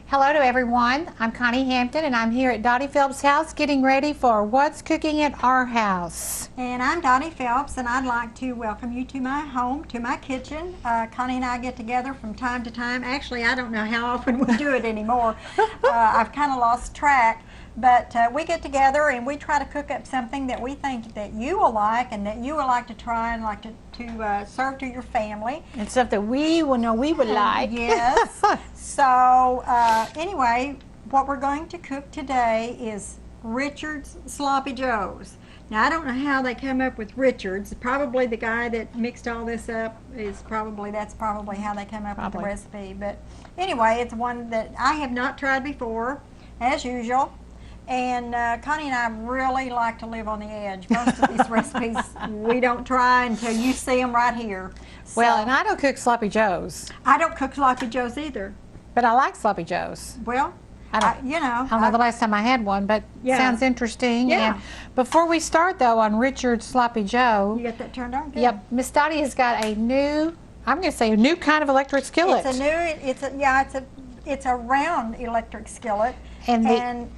Hello to everyone. I'm Connie Hampton and I'm here at Dottie Phelps' house getting ready for What's Cooking at Our House. And I'm Dottie Phelps and I'd like to welcome you to my home, to my kitchen. Connie and I get together from time to time. Actually, I don't know how often we do it anymore. I've kind of lost track. But we get together and we try to cook up something that we think that you will like and that you would like to try and like to serve to your family. And stuff that we will know we would like. Yes. So anyway, what we're going to cook today is Richard's Sloppy Joes. Now I don't know how they come up with Richard's. Probably the guy that mixed all this up that's probably how they come up with the recipe. But anyway, it's one that I have not tried before, as usual. And Connie and I really like to live on the edge. Most of these recipes we don't try until you see them right here. So, well, and I don't cook Sloppy Joes. I don't cook Sloppy Joes either. But I like Sloppy Joes. Well, I don't know the last time I had one, but sounds interesting. Yeah. And before we start though on Richard's Sloppy Joe. You got that turned on? Good. Yep. Miss Dottie has got a new, I'm going to say a new kind of electric skillet. It's a round electric skillet. And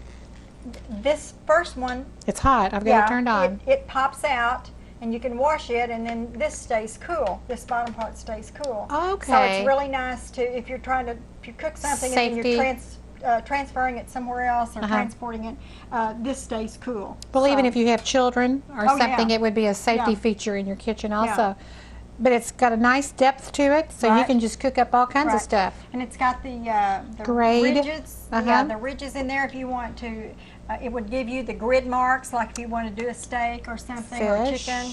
this first one, it's hot. I've got it turned on. It pops out and you can wash it, and then this stays cool. This bottom part stays cool. Okay. So it's really nice to, if you cook something and then you're transferring it somewhere else or transporting it, this stays cool. Well, even if you have children or something, it would be a safety feature in your kitchen also. Yeah. But it's got a nice depth to it, so you can just cook up all kinds of stuff. And it's got the grade ridges. The ridges in there if you want to. It would give you the grid marks, like if you want to do a steak or something or chicken.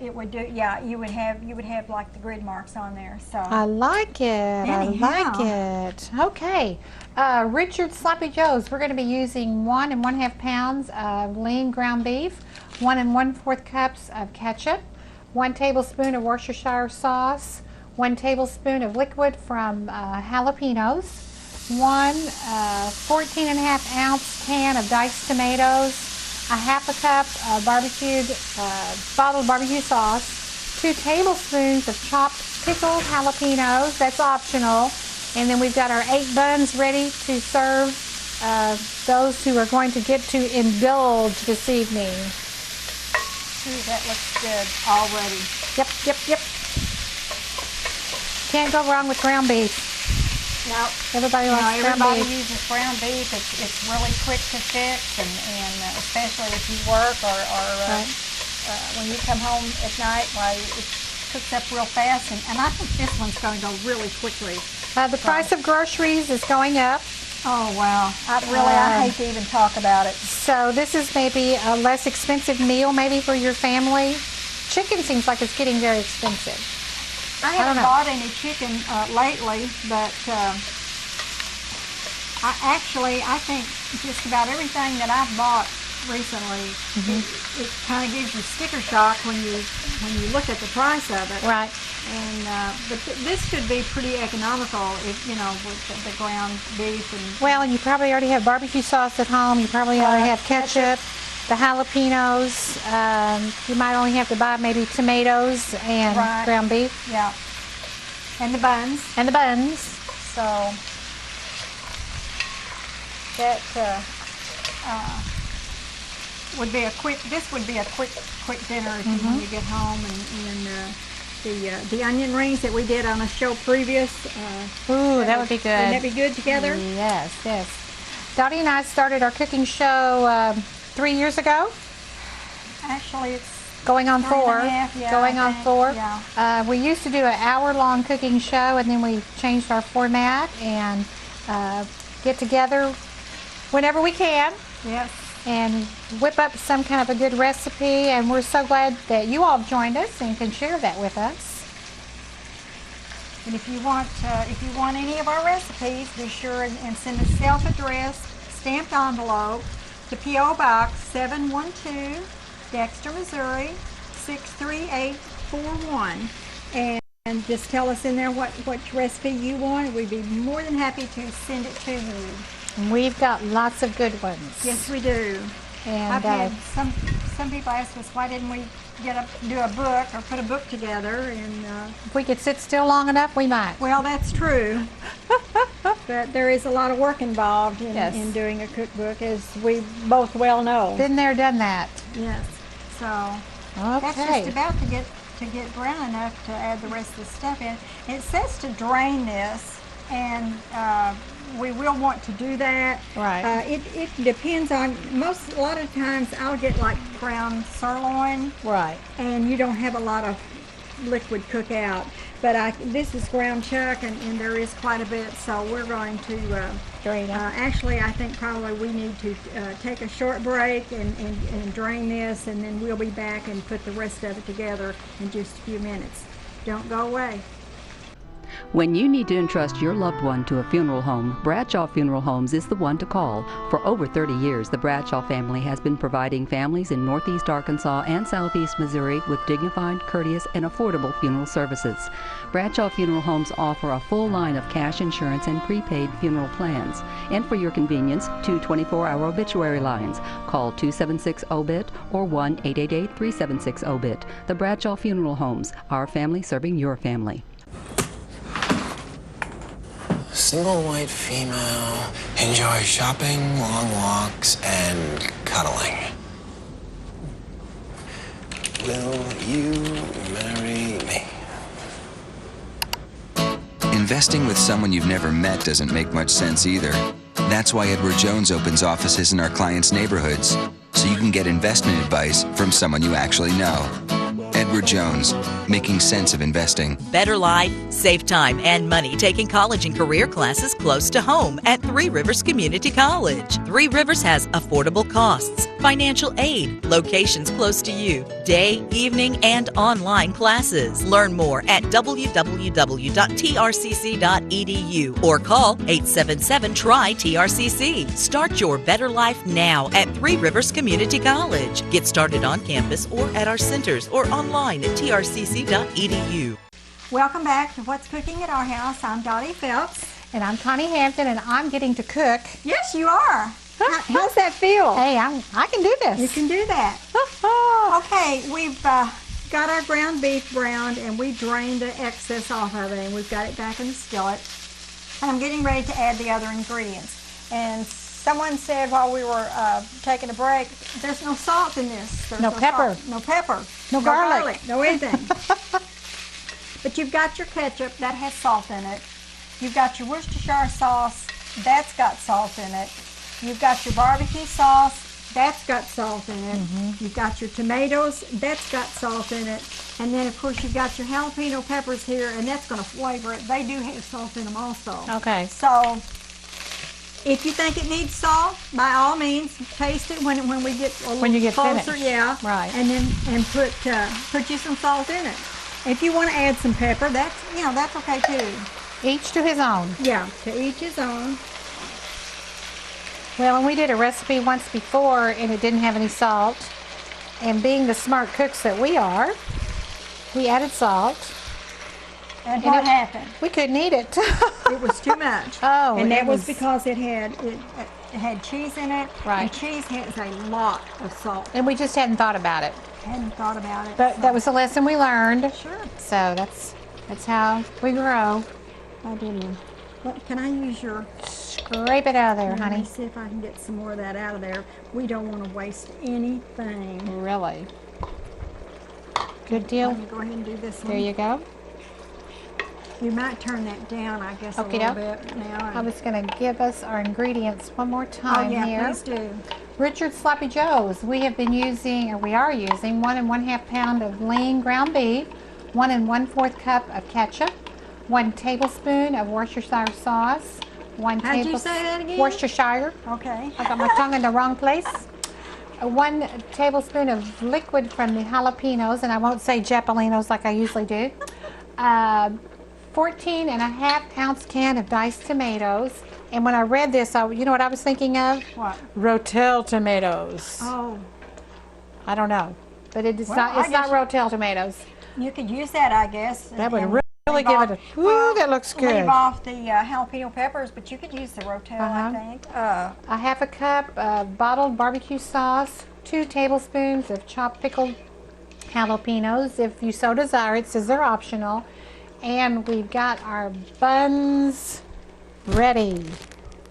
It would do. Yeah, you would have like the grid marks on there. So I like it. Anyhow. I like it. Okay, Richard's Sloppy Joes. We're going to be using 1 1/2 pounds of lean ground beef, 1 1/4 cups of ketchup, 1 tablespoon of Worcestershire sauce, 1 tablespoon of liquid from jalapenos, 1 14.5 ounce can of diced tomatoes, a 1/2 cup of bottled barbecue sauce, 2 tablespoons of chopped pickled jalapenos, that's optional, and then we've got our 8 buns ready to serve those who are going to get to indulge this evening. Ooh, that looks good already. Yep. Can't go wrong with ground beef. No, everybody uses ground beef. It's really quick to fix, and especially if you work or when you come home at night, it cooks up real fast. And I think this one's going to go really quickly. The price of groceries is going up. Oh wow! I hate to even talk about it. So this is maybe a less expensive meal, maybe for your family. Chicken seems like it's getting very expensive. I haven't bought any chicken lately, but I think just about everything that I've bought recently, it kind of gives you sticker shock when you look at the price of it. Right. And but this could be pretty economical if with the ground beef and you probably already have barbecue sauce at home. You probably already have ketchup, the jalapenos. You might only have to buy maybe tomatoes and ground beef. Yeah. And the buns. So that would be a quick dinner if when you get home, and the onion rings that we did on a show previous. Ooh, that would be good. Wouldn't that be good together? Yes. Dottie and I started our cooking show 3 years ago. Actually, it's going on 4. Going on 4. Yeah. We used to do an hour-long cooking show, and then we changed our format and get together whenever we can. Yes. And whip up some kind of a good recipe, and we're so glad that you all have joined us and can share that with us. And if you want any of our recipes, be sure and send a self-addressed stamped envelope to P.O. Box 712, Dexter, Missouri 63841, and just tell us in there what recipe you want, and we'd be more than happy to send it to you. We've got lots of good ones. Yes, we do. And I've had some people ask us why didn't we do a book or put a book together, and If we could sit still long enough, we might. well, that's true. But there is a lot of work involved in, Yes. in doing a cookbook, as we both well know. Been there, done that. Yes. So that's just Okay. about to get brown enough to add the rest of the stuff in. It says to drain this, and we will want to do that. Right. It depends on a lot of times I'll get like ground sirloin, Right. and you don't have a lot of liquid cook out. But this is ground chuck, and there is quite a bit, so we're going to Drain it. actually, I think probably we need to take a short break and drain this, and then we'll be back and put the rest of it together in just a few minutes. Don't go away. When you need to entrust your loved one to a funeral home, Bradshaw Funeral Homes is the one to call. For over 30 years, the Bradshaw family has been providing families in Northeast Arkansas and Southeast Missouri with dignified, courteous, and affordable funeral services. Bradshaw Funeral Homes offer a full line of cash insurance and prepaid funeral plans. And for your convenience, 2 24-hour obituary lines. Call 276-OBIT or 1-888-376-OBIT. The Bradshaw Funeral Homes, our family serving your family. Single white female, enjoy shopping, long walks, and cuddling. Will you marry me? Investing with someone you've never met doesn't make much sense either. That's why Edward Jones opens offices in our clients' neighborhoods, so you can get investment advice from someone you actually know. Edward Jones, making sense of investing. Better life, save time and money taking college and career classes close to home at Three Rivers Community College. Three Rivers has affordable costs, financial aid, locations close to you, day, evening, and online classes. Learn more at www.trcc.edu or call 877-TRY-TRCC. Start your better life now at Three Rivers Community College. Get started on campus or at our centers or online at trcc.edu. Welcome back to What's Cooking at Our House. I'm Dottie Phelps. And I'm Connie Hampton, and I'm getting to cook. Yes, you are. How's that feel? Hey, I can do this. You can do that. Okay, we've got our ground beef browned, and we drained the excess off of it, and we've got it back in the skillet. And I'm getting ready to add the other ingredients. And someone said while we were taking a break, there's no salt in this. There's No pepper. Salt, no pepper. No garlic. No anything. But you've got your ketchup, that has salt in it. You've got your Worcestershire sauce, that's got salt in it. You've got your barbecue sauce, that's got salt in it. You've got your tomatoes, that's got salt in it. And then, of course, you've got your jalapeno peppers here, and that's going to flavor it. They do have salt in them also. Okay. So, if you think it needs salt, by all means, taste it when we get a little When you get closer. finished. Yeah. Right. And then put you some salt in it. If you want to add some pepper, that's okay too. Each to his own. Yeah, to each his own. Well, and we did a recipe once before, and it didn't have any salt. And being the smart cooks that we are, we added salt. And what happened? We couldn't eat it. It was too much. Oh, and that it was was- because it had cheese in it. Right. And cheese has a lot of salt. And we just hadn't thought about it. Hadn't thought about it. But so- that was a lesson we learned. Sure. So that's how we grow. I didn't. What, can I use your? Scrape it out of there, Let honey. me see if I can get some more of that out of there. We don't want to waste anything. Really. Good deal. Let me go ahead and do this one. There you go. You might turn that down, I guess, a little Okey-doke. bit now. I was going to give us our ingredients one more oh, time yeah, here. please do. Richard Sloppy Joe's. We have been using, or we are using, 1 1/2 pound of lean ground beef, 1 1/4 cup of ketchup, 1 tablespoon of Worcestershire sauce, 1 How'd you tablespoon say that again? Worcestershire. Okay. I got my tongue in the wrong place. 1 tablespoon of liquid from the jalapenos, and I won't say japalinos like I usually do. 14 1/2 ounce can of diced tomatoes. And when I read this, you know what I was thinking of? What? Rotel tomatoes. Oh, I don't know, but it's Well, not. I It's not guess- Rotel tomatoes. you could use that, I guess. That would and really leave give off- it a. Ooh, that looks good. Leave off the jalapeno peppers, but you could use the Rotel, I Uh-huh. think. 1/2 cup of bottled barbecue sauce, 2 tablespoons of chopped pickled jalapenos. If you so desire, it says they're optional. And we've got our buns ready.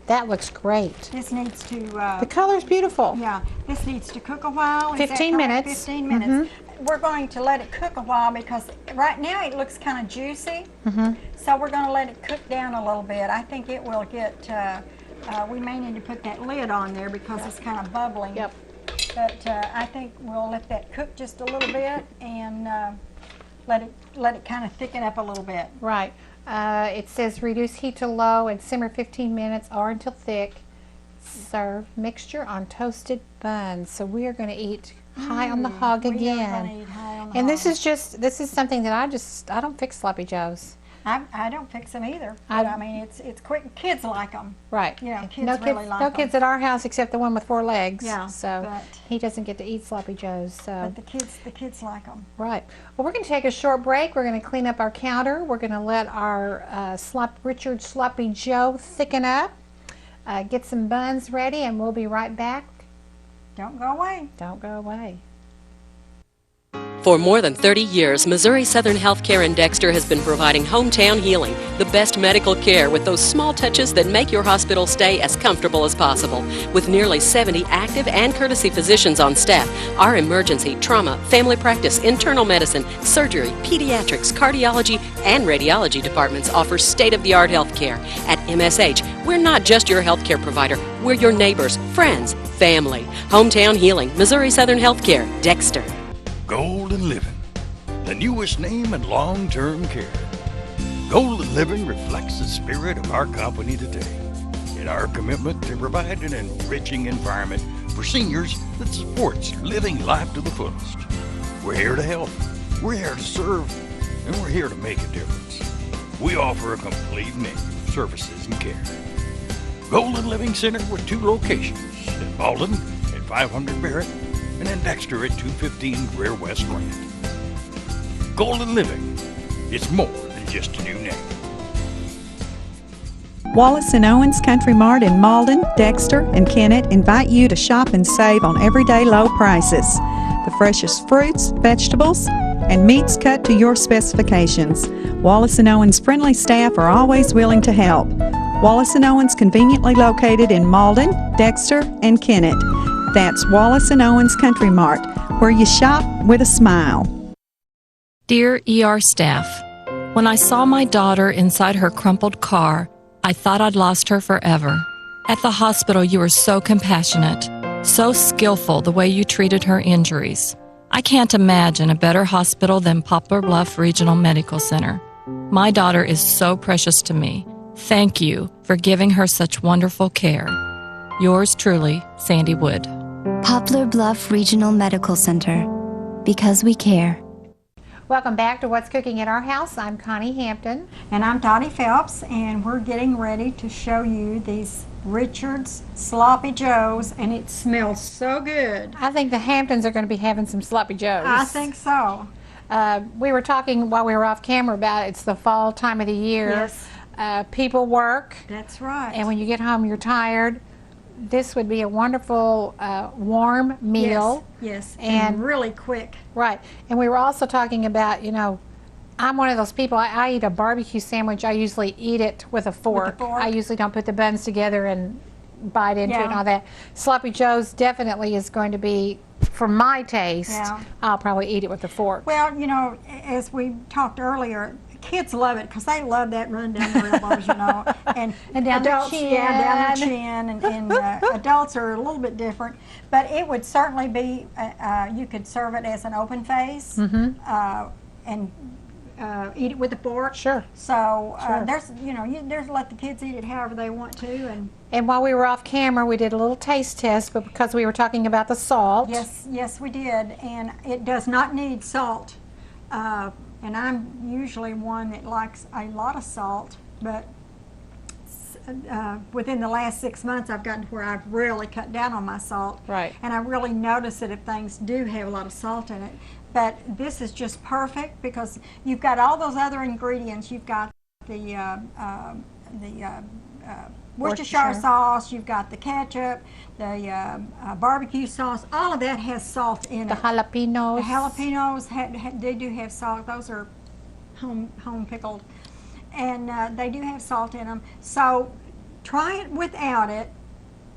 That looks great. This needs to... The color's beautiful. yeah, this needs to cook a while. Is that 15 correct? minutes. 15 minutes. We're going to let it cook a while because right now it looks kind of juicy. So we're going to let it cook down a little bit. I think it will get... we may need to put that lid on there because it's kind of bubbling. Yep. But I think we'll let that cook just a little bit and let it kind of thicken up a little bit. Right. It says reduce heat to low and simmer 15 minutes or until thick. Serve mixture on toasted buns. So we are going to eat high on the hog We are again. gonna eat high on the And hog. this is something that I don't fix sloppy joes. I don't fix them either. But I mean, it's quick. Kids like them. Right. Yeah, kids no really kids, like no 'em. kids at our house except the one with 4 legs. Yeah, So but- he doesn't get to eat sloppy joes. So But the kids like them. right. Well, we're going to take a short break. We're going to clean up our counter. We're going to let our Richard Sloppy Joe thicken up. Get some buns ready, and we'll be right back. Don't go away. Don't go away. For more than 30 years, Missouri Southern Healthcare in Dexter has been providing hometown healing, the best medical care with those small touches that make your hospital stay as comfortable as possible. With nearly 70 active and courtesy physicians on staff, our emergency, trauma, family practice, internal medicine, surgery, pediatrics, cardiology, and radiology departments offer state-of-the-art health care. At MSH, we're not just your healthcare provider, we're your neighbors, friends, family. Hometown Healing, Missouri Southern Healthcare, Dexter. Golden Living, the newest name in long-term care. Golden Living reflects the spirit of our company today in our commitment to provide an enriching environment for seniors that supports living life to the fullest. We're here to help, we're here to serve, and we're here to make a difference. We offer a complete menu of services and care. Golden Living Center with 2 locations, in Malden at 500 Barrett and in Dexter at 215 Greer West Grant. Golden Living, it's more than just a new name. Wallace & Owens Country Mart in Malden, Dexter, and Kennett invite you to shop and save on everyday low prices. The freshest fruits, vegetables, and meats cut to your specifications. Wallace & Owens friendly staff are always willing to help. Wallace & Owens conveniently located in Malden, Dexter, and Kennett. That's Wallace & Owens Country Mart, where you shop with a smile. Dear ER staff, when I saw my daughter inside her crumpled car, I thought I'd lost her forever. At the hospital, you were so compassionate, so skillful the way you treated her injuries. I can't imagine a better hospital than Poplar Bluff Regional Medical Center. My daughter is so precious to me. Thank you for giving her such wonderful care. Yours truly, Sandy Wood. Poplar Bluff Regional Medical Center, because we care. Welcome back to What's Cooking at Our House. I'm Connie Hampton. And I'm Dottie Phelps, and we're getting ready to show you these Richard's Sloppy Joes, and it smells so good. I think the Hamptons are going to be having some sloppy joes. I think so. We were talking while we were off camera about it's the fall time of the year. Yes. People work. That's right. And when you get home, you're tired. This would be a wonderful warm meal. Yes, And- and really quick. Right. And we were also talking about, I'm one of those people, I eat a barbecue sandwich, I usually eat it with a fork. fork. I usually don't put the buns together and bite into it and Yeah. all that. Sloppy Joe's definitely is going to be, for my taste, Yeah. I'll probably eat it with a fork. Well, as we talked earlier, kids love it because they love that run down their elbows, and And down the adults, yeah, down the chin. chin, and adults are a little bit different, but it would certainly be. You could serve it as an open face, and eat it with a fork. Sure. So Sure. there's let the kids eat it however they want to, and And while we were off camera, we did a little taste test, but because we were talking about the salt. yes, we did, and it does not need salt. And I'm usually one that likes a lot of salt, but within the last 6 months, I've gotten to where I've really cut down on my salt. Right. And I really notice it if things do have a lot of salt in it. But this is just perfect because you've got all those other ingredients. You've got the Worcestershire sauce, you've got the ketchup, the barbecue sauce, all of that has salt in The it. jalapenos. The jalapenos, they do have salt. Those are home pickled. And they do have salt in them. So try it without it.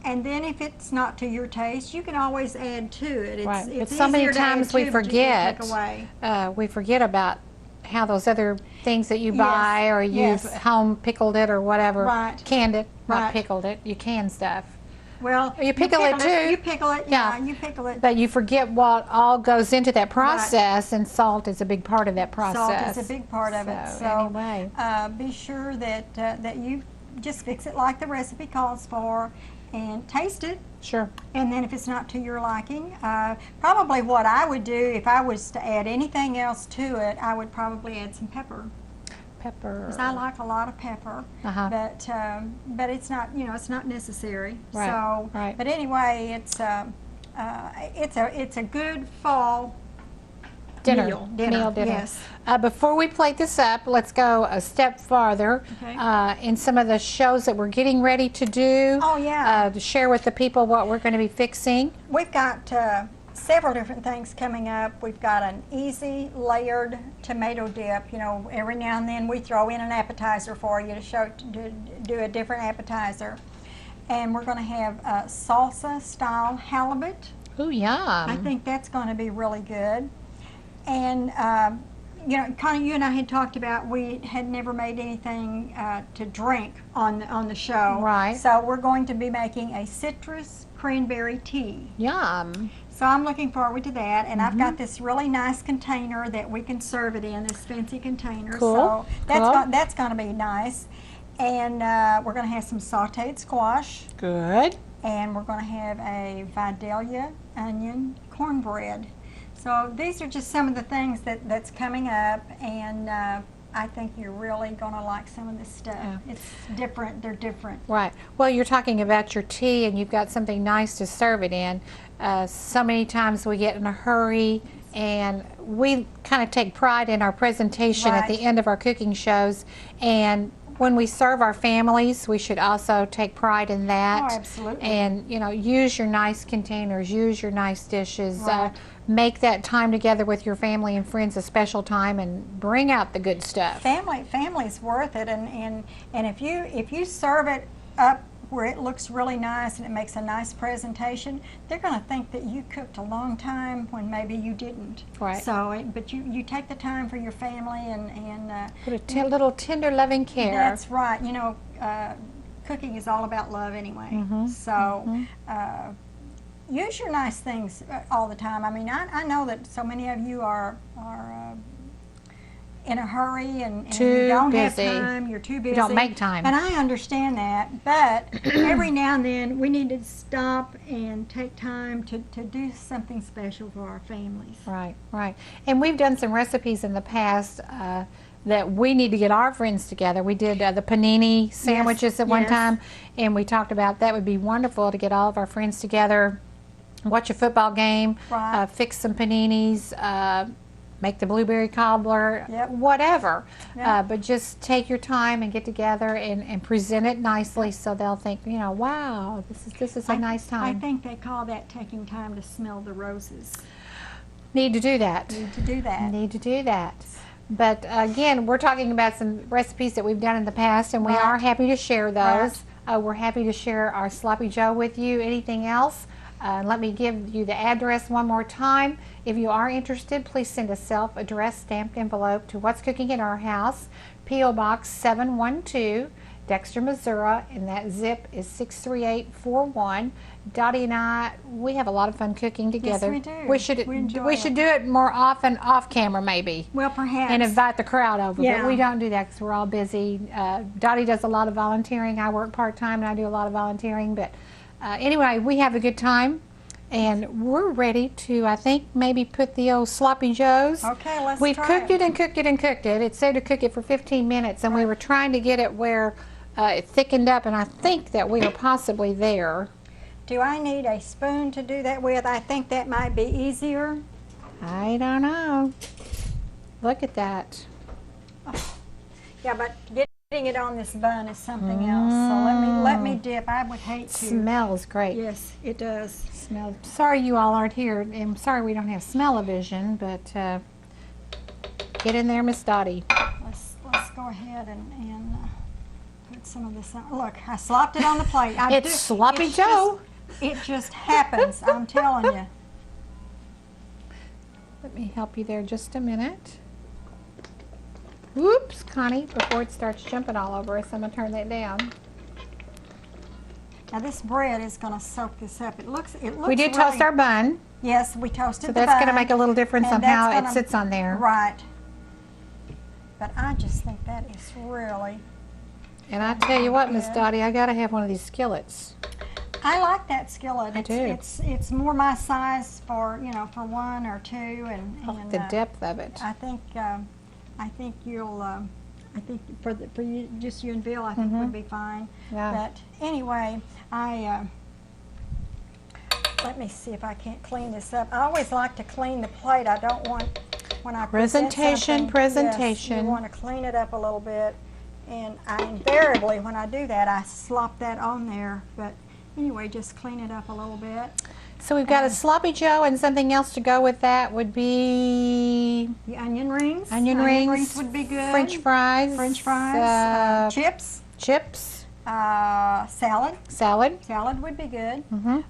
And then if it's not to your taste, you can always add to it. Right. It's But so many easier to add times to we it than to forget. take away. We forget about how those other things that you Yes, buy or you've yes. home pickled it or whatever. Right. Canned it, not Right. pickled it. You can stuff. Well, You pickle it too. You pickle it, Yeah. yeah, you pickle it. But you forget what all goes into that process, and salt is a big part of that process. Salt is a big part of it. So anyway. be sure that you just fix it like the recipe calls for and taste it. Sure. And then if it's not to your liking, probably what I would do if I was to add anything else to it, I would probably add some pepper. Pepper. Because I like a lot of pepper, but it's not, it's not necessary. Right, So, right. but anyway, it's a good fall meal dinner. Yes. Before we plate this up, let's go a step farther Okay. in some of the shows that we're getting ready to do. Oh, yeah. To share with the people what we're going to be fixing. We've got several different things coming up. We've got an easy layered tomato dip. Every now and then we throw in an appetizer for you to do a different appetizer. And we're going to have salsa style halibut. Ooh, yum. I think that's going to be really good. And Connie, you and I had talked about we had never made anything to drink on the show. Right. So we're going to be making a citrus cranberry tea. Yum. So I'm looking forward to that, and I've got this really nice container that we can serve it in, this fancy container. Cool. So Cool. that's going to be nice. And we're going to have some sautéed squash, Good. and we're going to have a Vidalia onion cornbread. So these are just some of the things that's coming up, and I think you're really going to like some of this stuff. Yeah. It's different. They're different. Right. Well, you're talking about your tea, and you've got something nice to serve it in. So many times we get in a hurry, and we kind of take pride in our presentation at the Right. end of our cooking shows. And when we serve our families, we should also take pride in that. Oh, absolutely. And, use your nice containers, use your nice dishes. Right. Make that time together with your family and friends a special time, and bring out the good stuff. Family's worth it, and if you serve it up where it looks really nice and it makes a nice presentation, they're going to think that you cooked a long time when maybe you didn't. Right. So, but you take the time for your family and Put a little tender loving care. that's right. Cooking is all about love anyway. Mm-hmm. So. Use your nice things all the time. I mean, I know that so many of you are in a hurry and Too you don't busy. have time. You're too busy. don't make time. And I understand that, but every now and then we need to stop and take time to do something special for our families. Right, right. And we've done some recipes in the past that we need to get our friends together. We did the panini sandwiches at one yes. time, and we talked about that would be wonderful to get all of our friends together, watch a football game, Right. fix some paninis, make the blueberry cobbler, Yep. whatever. Yep. But just take your time and get together and present it nicely so they'll think, wow, this is a nice I time. think they call that taking time to smell the roses. Need to do that. Need to do that. Need to do that. But again, we're talking about some recipes that we've done in the past, and we Right. are happy to share those. Right. We're happy to share our Sloppy Joe with you. Anything else? Let me give you the address one more time. If you are interested, please send a self-addressed stamped envelope to What's Cooking in Our House, P.O. Box 712, Dexter, Missouri, and that zip is 63841. Dottie and I, we have a lot of fun cooking together. we do. We should We enjoy we should it. do it more often off camera, maybe. Well, perhaps. And invite the crowd over, Yeah. but we don't do that because we're all busy. Dottie does a lot of volunteering. I work part-time and I do a lot of volunteering. But anyway, we have a good time, and we're ready to, I think, maybe put the old Sloppy Joes. Okay, let's We've try cooked it and cooked it and cooked it. It said to cook it for 15 minutes, and we were trying to get it where it thickened up, and I think that we are possibly there. Do I need a spoon to do that with? I think that might be easier. I don't know. Look at that. Yeah, but get Putting it on this bun is something else. So let me dip. I would hate to. Smells great. Yes, it does. Smell. Sorry you all aren't here. I'm sorry we don't have smell-o-vision, but get in there, Miss Dottie. Let's go ahead and put some of this on. Look, I slopped it on the plate. It's Sloppy Joe. It just happens. I'm telling you. Let me help you there just a minute. Whoops, Connie, before it starts jumping all over us, I'm going to turn that down. Now this bread is going to soak this up. It looks We did toast our bun. Yes, we toasted So the that's bun. going to make a little difference on and how that's it gonna- sits on there. Right. But I just think that is really... And I tell you what, Miss Dottie, I got to have one of these skillets. I like that skillet. I do. It's more my size for, for one or two, and The depth of it. I think you'll I think for you, just you and Bill, I think would be fine. Yeah. But anyway, let me see if I can't clean this up. I always like to clean the plate. I don't want when I present something, yes, you want to clean it up a little bit. And I invariably, when I do that, I slop that on there. But anyway, just clean it up a little bit. So we've got a Sloppy Joe, and something else to go with that would be the onion rings. Onion rings would be good. French fries. Chips. Chips. Salad. Salad would be good.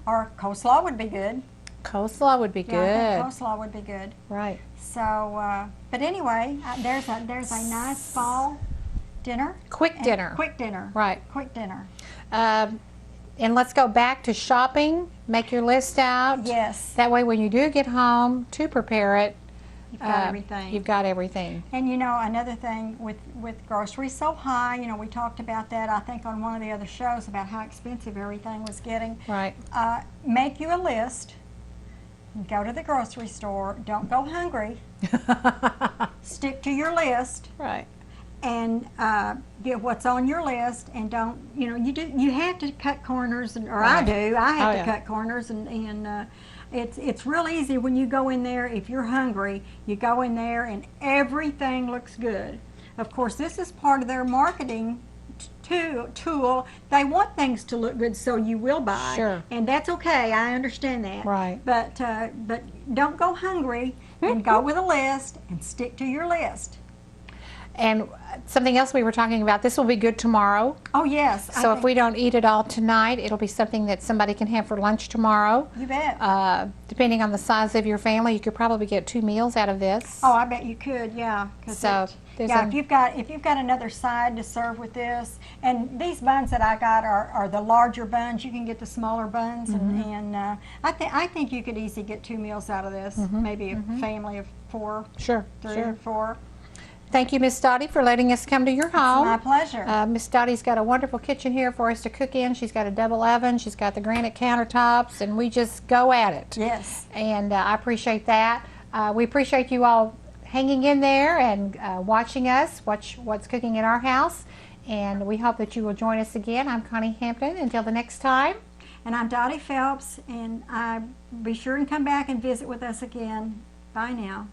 Or coleslaw would be good. Coleslaw would be good. Yeah, I think coleslaw would be good. Right. So, but anyway, there's a nice fall dinner. Quick dinner. Quick dinner. Right. Quick dinner. And let's go back to shopping. Make your list out. Yes. That way when you do get home to prepare it, You've got everything. You've got everything. And another thing with groceries so high, we talked about that, I think, on one of the other shows about how expensive everything was getting. Right. Make you a list. Go to the grocery store. Don't go hungry. Stick to your list. Right. And get what's on your list, and don't you have to cut corners, or I do. I have to cut corners, and it's real easy when you go in there. If you're hungry, you go in there, and everything looks good. Of course, this is part of their marketing tool. They want things to look good, so you will buy. Sure. And that's okay. I understand that. Right. But don't go hungry, and go with a list, and stick to your list. And something else we were talking about, this will be good tomorrow. Oh, yes. So if we don't eat it all tonight, it'll be something that somebody can have for lunch tomorrow. You bet. Depending on the size of your family, you could probably get 2 meals out of this. Oh, I bet you could, yeah. So if you've got another side to serve with this, and these buns that I got are the larger buns. You can get the smaller buns, and I think you could easily get 2 meals out of this. Maybe a family of 4, Sure. 3 or 4. Thank you, Miss Dottie, for letting us come to your home. It's my pleasure. Miss Dottie's got a wonderful kitchen here for us to cook in. She's got a double oven. She's got the granite countertops, and we just go at it. Yes. And I appreciate that. We appreciate you all hanging in there and watching us, watch what's cooking in our house. And we hope that you will join us again. I'm Connie Hampton. Until the next time. And I'm Dottie Phelps, and be sure and come back and visit with us again. Bye now.